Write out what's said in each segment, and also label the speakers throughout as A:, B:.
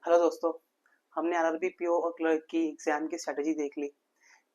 A: Hello दोस्तों। हमने RRB PO और क्लर्क की एग्ज़ाम की स्ट्रैटेजी देख ली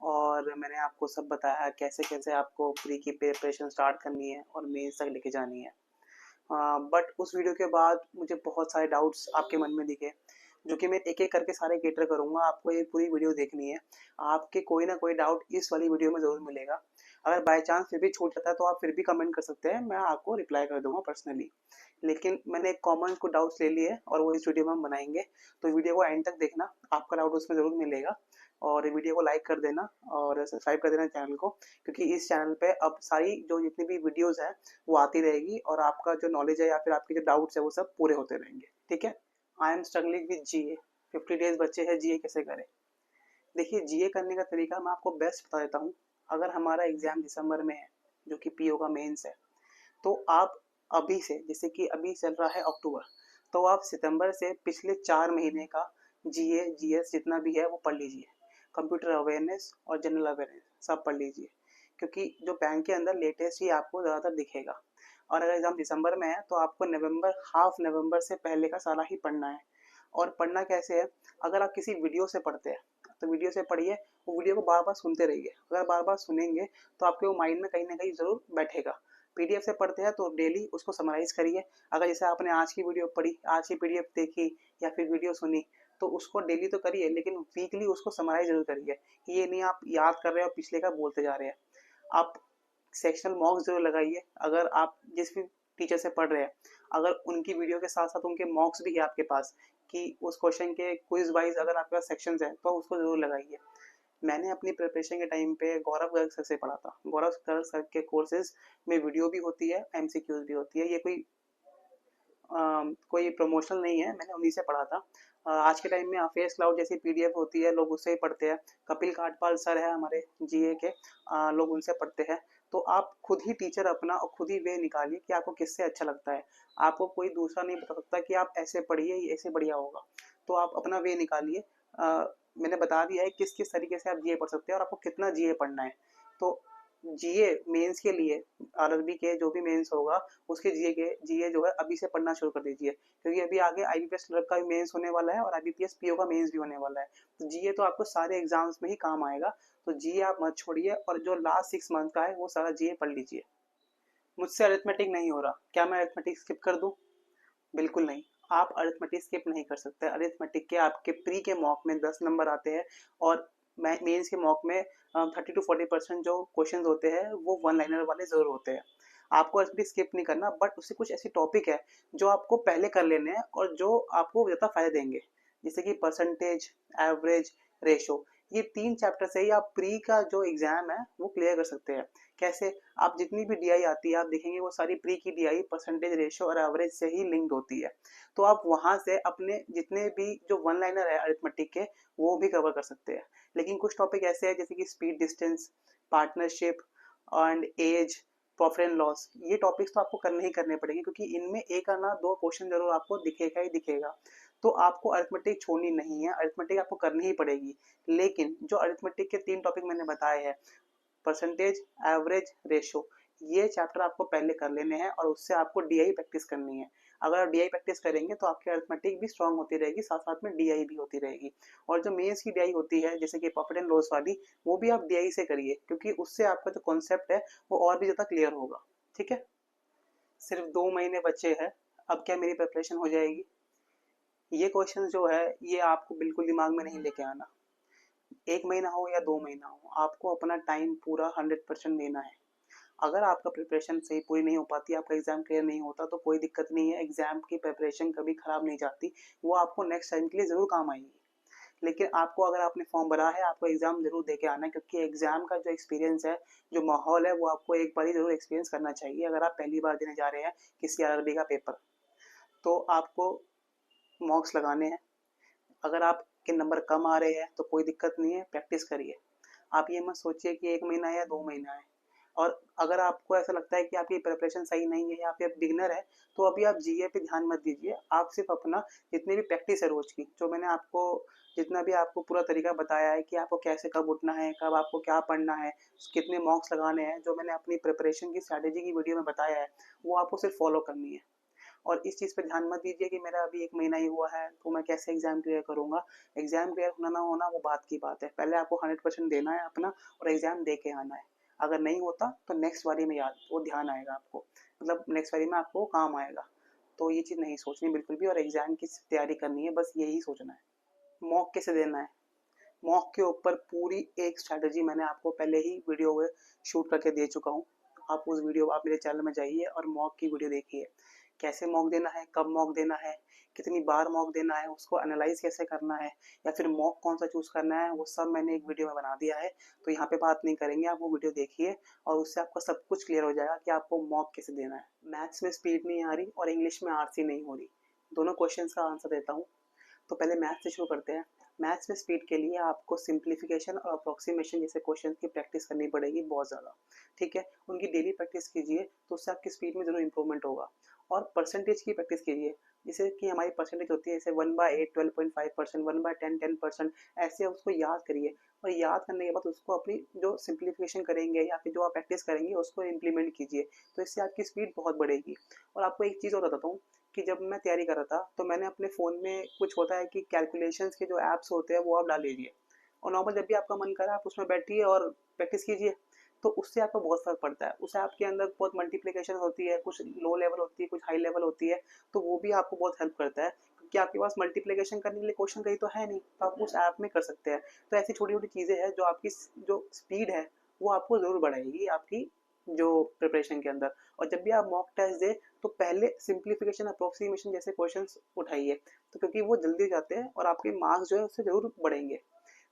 A: और मैंने आपको सब बताया कैसे कैसे आपको प्री की प्रिपरेशन स्टार्ट करनी है और मेंस तक लेके जानी है। बट उस वीडियो के बाद मुझे बहुत सारे डाउट्स आपके मन में दिखे, जो कि मैं एक एक करके सारे क्लियर करूँगा। आपको ये पूरी वीडियो देखनी है। आपके कोई ना कोई डाउट इस वाली वीडियो में ज़रूर मिलेगा। अगर बाय चांस फिर भी छूट जाता है तो आप फिर भी कमेंट कर सकते हैं, मैं आपको रिप्लाई कर दूंगा पर्सनली। लेकिन मैंने एक कॉमन कुछ डाउट्स ले लिए और वो इस वीडियो में हम बनाएंगे। तो वीडियो को एंड तक देखना, आपका डाउट उसमें ज़रूर मिलेगा। और वीडियो को लाइक कर देना और सब्सक्राइब कर देना चैनल को, क्योंकि इस चैनल पे अब सारी जो जितनी भी वीडियोस हैं वो आती रहेगी और आपका जो नॉलेज है या फिर आपके जो डाउट्स है वो सब पूरे होते रहेंगे। ठीक है। I am struggling with GA. 50 days बच्चे हैं, जीए कैसे करें। देखिए, जीए करने का तरीका मैं आपको बेस्ट बता देता हूँ। अगर हमारा एग्जाम दिसंबर में है, जो कि पीओ का मेंस है, तो आप अभी से, जैसे कि अभी चल रहा है अक्टूबर, तो आप सितंबर से पिछले 4 महीने का जीए जीएस जितना भी है वो पढ़ लीजिए। कंप्यूटर अवेयरनेस और जनरल अवेयरनेस सब पढ़ लीजिए, क्योंकि जो बैंक के अंदर लेटेस्ट ही आपको ज़्यादातर दिखेगा। और अगर एग्ज़ाम दिसंबर में है तो आपको नवंबर, हाफ नवंबर से पहले का सारा ही पढ़ना है। और पढ़ना कैसे है, अगर आप किसी वीडियो से पढ़ते हैं तो वीडियो से पढ़िए, वो वीडियो को बार बार सुनते रहिए। अगर बार बार सुनेंगे तो आपके वो माइंड में कहीं ना कहीं ज़रूर बैठेगा। पीडीएफ से पढ़ते हैं तो डेली उसको समराइज करिए। अगर जैसे आपने आज की वीडियो पढ़ी, आज की पीडीएफ देखी या फिर वीडियो सुनी, तो उसको डेली तो करिए, लेकिन वीकली उसको समराइज जरूर करिए। ये नहीं आप याद कर रहे हो पिछले का बोलते जा रहे हैं। आप सेक्शनल मॉक्स जरूर लगाइए। अगर आप जिस भी टीचर से पढ़ रहे हैं, अगर उनकी वीडियो के साथ साथ उनके मॉक्स भी है आपके पास, कि उस क्वेश्चन के क्विज वाइज अगर आपके पास सेक्शंस हैं तो उसको जरूर लगाइए। मैंने अपनी प्रिपरेशन के टाइम पे गौरव गर्ग सर से पढ़ा था। गौरव गर्ग सर के कोर्सेज में वीडियो भी होती है, एमसीक्यूज भी होती है। ये कोई प्रमोशनल नहीं है, मैंने उन्हीं से पढ़ा था। आज के टाइम में फेस क्लाउड जैसी पीडीएफ होती है, लोग उससे ही पढ़ते हैं। कपिल काटपाल सर है हमारे जीए के, लोग उनसे पढ़ते हैं। तो आप खुद ही टीचर अपना और खुद ही वे निकालिए कि आपको किससे अच्छा लगता है। आपको कोई दूसरा नहीं बता सकता कि आप ऐसे पढ़िए, ये ऐसे बढ़िया होगा। तो आप अपना वे निकालिए। मैंने बता दिया है किस किस तरीके से आप जीए पढ़ सकते हैं और आपको कितना जीए पढ़ना है। तो जीए मेंस के लिए, आरआरबी के जो भी मेंस होगा उसके जीए जो है अभी से पढ़ना शुरू कर दीजिए, क्योंकि अभी आगे आईबीपीएस क्लर्क का भी मेंस होने वाला है और आईबीपीएस पीओ का मेंस भी होने वाला है। तो जीए तो आपको सारे एग्जाम्स में ही काम आएगा। तो जीए आप मत छोड़िए और जो लास्ट 6 मंथ का है वो सारा जीए पढ़ लीजिए। मुझसे अरिथमेटिक नहीं हो रहा, क्या मैं अरिथमेटिक स्किप कर दूं? बिल्कुल नहीं। आप अरिथमेटिक स्किप नहीं कर सकते। अरिथमेटिक के आपके प्री के मॉक में 10 नंबर आते हैं और मेंस के मॉक में 30 to 40% जो क्वेश्चन होते हैं वो वन लाइनर वाले जरूर होते हैं। आपको अरिथमेटिक स्किप नहीं करना, बट उससे कुछ ऐसे टॉपिक है जो आपको पहले कर लेने हैं और जो आपको ज़्यादा फायदे देंगे, जैसे कि परसेंटेज, एवरेज, रेशो। ये 3 चैप्टर से ही आप प्री का जो एग्जाम है वो क्लियर कर सकते हैं। कैसे? आप जितनी भी डीआई आती है आप देखेंगे वो सारी प्री की डीआई परसेंटेज, रेशियो और एवरेज से ही लिंक्ड होती है। तो आप वहां से अपने जितने भी जो वन लाइनर है अरिथमेटिक के वो भी कवर कर सकते हैं। लेकिन कुछ टॉपिक ऐसे हैं जैसे कि speed, distance, partnership and age, profit and loss, ये टॉपिक्स तो आपको करने ही करने पड़ेंगे, क्योंकि इनमें एक आना दो क्वेश्चन जरूर आपको दिखेगा ही दिखेगा। तो आपको अरिथमेटिक छोड़नी नहीं है, अरिथमेटिक आपको करनी ही पड़ेगी। लेकिन जो अरिथमेटिक के 3 टॉपिक मैंने बताए हैं, परसेंटेज, एवरेज, रेशो, ये चैप्टर आपको पहले कर लेने हैं और उससे आपको डीआई प्रैक्टिस करनी है। अगर आप डीआई प्रैक्टिस करेंगे तो आपकी अरिथमेटिक भी स्ट्रांग होती रहेगी, साथ साथ में डीआई भी होती रहेगी। और जो मेंस की डीआई होती है जैसे कि प्रॉफिट एंड लॉस वाली, वो भी आप डीआई से करिए, क्योंकि उससे आपका जो कॉन्सेप्ट है वो और भी ज़्यादा क्लियर होगा। ठीक है। सिर्फ 2 महीने बचे हैं, अब क्या मेरी प्रिपरेशन हो जाएगी? ये क्वेश्चन जो है ये आपको बिल्कुल दिमाग में नहीं लेके आना। 1 महीना हो या 2 महीना हो, आपको अपना टाइम पूरा 100% देना है। अगर आपका प्रिपरेशन सही पूरी नहीं हो पाती, आपका एग्जाम क्लियर नहीं होता तो कोई दिक्कत नहीं है। एग्जाम की प्रिपरेशन कभी खराब नहीं जाती, वो आपको नेक्स्ट टाइम के लिए ज़रूर काम आएगी। लेकिन आपको, अगर आपने फॉर्म भरा है, आपको एग्जाम जरूर दे के आना है, क्योंकि एग्जाम का जो एक्सपीरियंस है, जो माहौल है, वो आपको एक बार ही जरूर एक्सपीरियंस करना चाहिए। अगर आप पहली बार देने जा रहे हैं किसी आरआरबी का पेपर, तो आपको मॉक्स लगाने हैं। अगर आपके नंबर कम आ रहे हैं तो कोई दिक्कत नहीं है, प्रैक्टिस करिए। आप ये मत सोचिए कि 1 महीना है या 2 महीना है। और अगर आपको ऐसा लगता है कि आपकी प्रिपरेशन सही नहीं है या फिर बिगनर है, तो अभी आप जीए पे ध्यान मत दीजिए। आप सिर्फ अपना जितनी भी प्रैक्टिस है रोज की, जो मैंने आपको जितना भी आपको पूरा तरीका बताया है कि आपको कैसे कब उठना है, कब आपको क्या पढ़ना है, कितने मॉक्स लगाने हैं, जो मैंने अपनी प्रिपरेशन की स्ट्रैटेजी की वीडियो में बताया है, वो आपको सिर्फ फॉलो करनी है। और इस चीज़ पे ध्यान मत दीजिए कि मेरा अभी 1 महीना ही हुआ है तो मैं कैसे एग्ज़ाम क्लियर करूँगा। एग्ज़ाम क्लियर होना ना होना वो बात की बात है। पहले आपको 100% देना है अपना और एग्ज़ाम दे के आना है। अगर नहीं होता तो नेक्स्ट बारी में याद वो ध्यान आएगा आपको, मतलब नेक्स्ट बारी में आपको काम आएगा। तो ये चीज़ नहीं सोचनी बिल्कुल भी और एग्ज़ाम की तैयारी करनी है, बस यही सोचना है। मॉक कैसे देना है? मॉक के ऊपर पूरी एक स्ट्रैटेजी मैंने आपको पहले ही वीडियो में शूट करके दे चुका हूँ। आप उस वीडियो आप मेरे चैनल में जाइए और मॉक की वीडियो देखिए। कैसे मॉक देना है, कब मॉक देना है, कितनी बार मॉक देना है, उसको एनालाइज कैसे करना है या फिर मॉक कौन सा चूज़ करना है, वो सब मैंने एक वीडियो में बना दिया है। तो यहाँ पे बात नहीं करेंगे, आप वो वीडियो देखिए और उससे आपका सब कुछ क्लियर हो जाएगा कि आपको मॉक कैसे देना है। मैथ्स में स्पीड नहीं आ रही और इंग्लिश में आरसी नहीं हो रही, दोनों क्वेश्चंस का आंसर देता हूँ। तो पहले मैथ्स से शुरू करते हैं। मैथ्स में स्पीड के लिए आपको सिंप्लीफिकेशन और अप्रोक्सीमेशन जैसे क्वेश्चन की प्रैक्टिस करनी पड़ेगी बहुत ज़्यादा, ठीक है। उनकी डेली प्रैक्टिस कीजिए तो उससे आपकी स्पीड में ज़रूर इंप्रूवमेंट होगा। और परसेंटेज की प्रैक्टिस कीजिए, जैसे कि हमारी परसेंटेज होती है जैसे 1/8 12.5%, 1/10 10%, ऐसे उसको याद करिए और याद करने के बाद उसको अपनी जो सिंप्लीफिकेशन करेंगे या फिर जो आप प्रैक्टिस करेंगे उसको इम्प्लीमेंट कीजिए, तो इससे आपकी स्पीड बहुत बढ़ेगी। और आपको एक चीज़ और बताता हूँ कि जब मैं तैयारी कर रहा था तो मैंने अपने फ़ोन में कुछ होता है कि कैलकुलेशंस के जो ऐप्स होते हैं वो आप डाल लीजिए और नॉर्मल जब भी आपका मन करे आप उसमें बैठिए और प्रैक्टिस कीजिए, तो उससे आपको बहुत फ़र्क पड़ता है। उस ऐप के अंदर बहुत मल्टीप्लिकेशन होती है, कुछ लो लेवल होती है, कुछ हाई लेवल होती है, तो वो भी आपको बहुत हेल्प करता है क्योंकि आपके पास मल्टीप्लिकेशन करने के लिए क्वेश्चन कहीं तो है नहीं, तो आप उस ऐप में कर सकते हैं। तो ऐसी छोटी-छोटी चीज़ें हैं जो आपकी जो स्पीड है वो आपको ज़रूर बढ़ाएगी आपकी जो प्रिपरेशन के अंदर। और जब भी आप मॉक टेस्ट दें तो पहले सिंप्लीफिकेशन अप्रोक्सीमेशन जैसे क्वेश्चंस उठाइए, तो क्योंकि वो जल्दी जाते हैं और आपके मार्क्स जो है उससे ज़रूर बढ़ेंगे।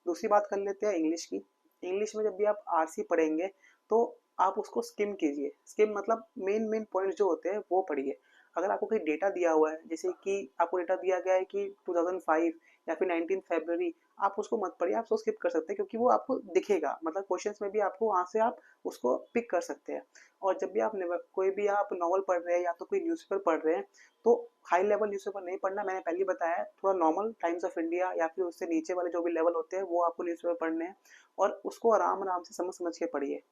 A: दूसरी बात कर लेते हैं इंग्लिश की। इंग्लिश में जब भी आप आरसी पढ़ेंगे तो आप उसको स्किम कीजिए। स्किम मतलब मेन मेन पॉइंट्स जो होते हैं वो पढ़िए। अगर आपको कोई डेटा दिया हुआ है जैसे कि आपको डेटा दिया गया है कि 2005 या फिर 19 फरवरी, आप उसको मत पढ़िए, आप उसको स्किप कर सकते हैं क्योंकि वो आपको दिखेगा, मतलब क्वेश्चंस में भी आपको वहाँ से आप उसको पिक कर सकते हैं। और जब भी आप कोई भी आप नॉवल पढ़ रहे हैं या तो कोई न्यूज़पेपर पढ़ रहे हैं तो हाई लेवल न्यूज़पेपर नहीं पढ़ना, मैंने पहले ही बताया है। थोड़ा नॉर्मल टाइम्स ऑफ इंडिया या फिर उससे नीचे वाले जो भी लेवल होते हैं वो आपको न्यूज़पेपर पढ़ने हैं और उसको आराम आराम से समझ समझ के पढ़िए।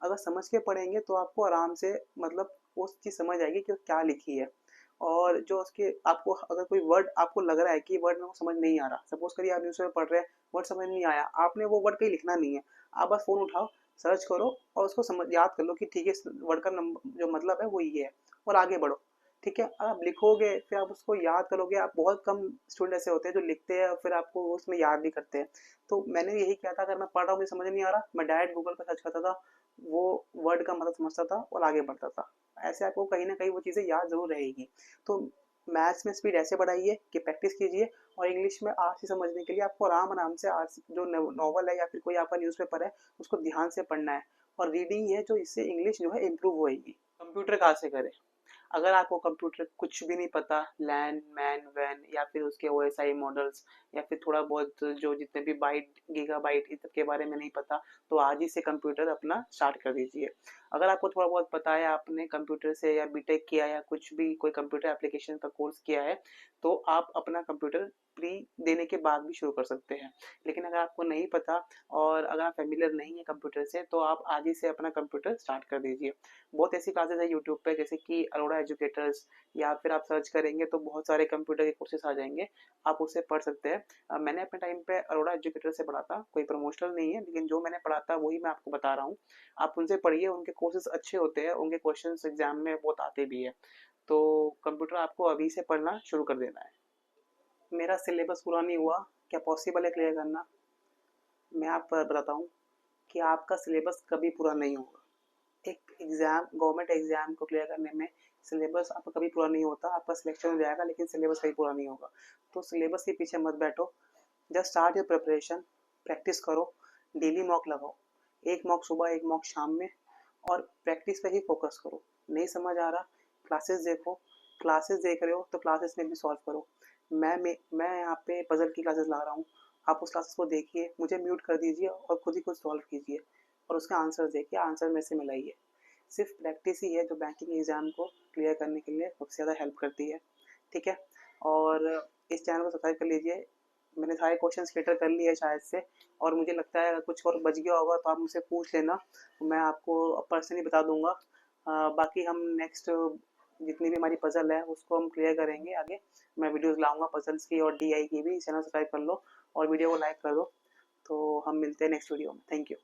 A: अगर समझ के पढ़ेंगे तो आपको आराम से, मतलब वो चीज़ समझ आएगी कि वो क्या लिखी है। और जो उसके आपको अगर कोई वर्ड आपको लग रहा है कि वर्ड मेरे को समझ नहीं आ रहा, सपोज करिए आप न्यूज़पेपर पढ़ रहे हैं, वर्ड समझ नहीं आया, आपने वो वर्ड कहीं लिखना नहीं है, आप बस फ़ोन उठाओ, सर्च करो और उसको समझ याद कर लो कि ठीक है इस वर्ड का जो मतलब है वो ये है और आगे बढ़ो, ठीक है। आप लिखोगे फिर आप उसको याद करोगे, आप बहुत कम स्टूडेंट ऐसे होते हैं जो लिखते हैं और फिर आपको उसमें याद भी करते हैं। तो मैंने यही किया था, अगर मैं पढ़ रहा हूँ मुझे समझ नहीं आ रहा, मैं डायरेक्ट गूगल पर सर्च करता था, वो वर्ड का मतलब समझता था और आगे बढ़ता था। ऐसे आपको कहीं ना कहीं वो चीज़ें याद जरूर रहेगी। तो मैथ्स में स्पीड ऐसे बढ़ाइए कि प्रैक्टिस कीजिए और इंग्लिश में आरसी समझने के लिए आपको आराम आराम से आरसी जो नॉवल है या फिर कोई आपका न्यूज़पेपर है उसको ध्यान से पढ़ना है और रीडिंग है जो इससे इंग्लिश जो है इम्प्रूव होएगी। कंप्यूटर कहाँ से करें? अगर आपको कंप्यूटर कुछ भी नहीं पता, लैन मैन वैन या फिर उसके ओएसआई मॉडल्स या फिर थोड़ा बहुत जो जितने भी बाइट गीगाबाइट इन सब के बारे में नहीं पता, तो आज ही से कंप्यूटर अपना स्टार्ट कर दीजिए। अगर आपको थोड़ा बहुत पता है, आपने कंप्यूटर से या बीटेक किया या कुछ भी कोई कंप्यूटर एप्लीकेशन का कोर्स किया है, तो आप अपना कंप्यूटर प्री देने के बाद भी शुरू कर सकते हैं। लेकिन अगर आपको नहीं पता और अगर आप फेमिलियर नहीं है कंप्यूटर से, तो आप आज ही से अपना कंप्यूटर स्टार्ट कर दीजिए। बहुत ऐसी क्लासेस है यूट्यूब पे जैसे कि अरोड़ा एजुकेटर्स, या फिर आप सर्च करेंगे तो बहुत सारे कंप्यूटर के कोर्सेस आ जाएंगे, आप उससे पढ़ सकते हैं। मैंने अपने टाइम पे अरोड़ा एजुकेटर से पढ़ा था, कोई प्रमोशनल नहीं है लेकिन जो मैंने पढ़ा था वही मैं आपको बता रहा हूँ। आप उनसे पढ़िए, उनके कोर्सेज अच्छे होते हैं, उनके क्वेश्चन एग्जाम में बहुत आते भी है। तो कंप्यूटर आपको अभी से पढ़ना शुरू कर देना है। मेरा सिलेबस पूरा नहीं हुआ, क्या पॉसिबल है क्लियर करना? मैं आपको बताता हूँ कि आपका सिलेबस कभी पूरा नहीं होगा। एक एग्ज़ाम, गवर्नमेंट एग्ज़ाम को क्लियर करने में सिलेबस आपका कभी पूरा नहीं होता। आपका सिलेक्शन हो जाएगा लेकिन सिलेबस कभी पूरा नहीं होगा। तो सिलेबस के पीछे मत बैठो, just start your preparation, practice करो, डेली मॉक लगाओ, एक मॉक सुबह एक मॉक शाम में और प्रैक्टिस पे ही फोकस करो। नहीं समझ आ रहा, क्लासेस देखो, क्लासेस देख रहे हो तो क्लासेस में भी सॉल्व करो। मैं यहाँ पे पजल की क्लासेस ला रहा हूँ, आप उस क्लासेस को देखिए, मुझे म्यूट कर दीजिए और खुद ही खुद सॉल्व कीजिए और उसका आंसर देखिए, आंसर में से मिलाइए। सिर्फ प्रैक्टिस ही है जो बैंकिंग एग्ज़ाम को क्लियर करने के लिए सबसे ज़्यादा हेल्प करती है, ठीक है। और इस चैनल को सब्सक्राइब कर लीजिए। मैंने सारे क्वेश्चन क्लियर कर लिए शायद से, और मुझे लगता है अगर कुछ और बच गया होगा तो आप मुझसे पूछ लेना, मैं आपको पर्सनली बता दूंगा। बाकी हम नेक्स्ट जितनी भी हमारी पजल है उसको हम क्लियर करेंगे आगे। मैं वीडियोस लाऊंगा पजल्स की और डीआई की भी। चैनल सब्सक्राइब कर लो और वीडियो को लाइक कर दो। तो हम मिलते हैं नेक्स्ट वीडियो में। Thank you.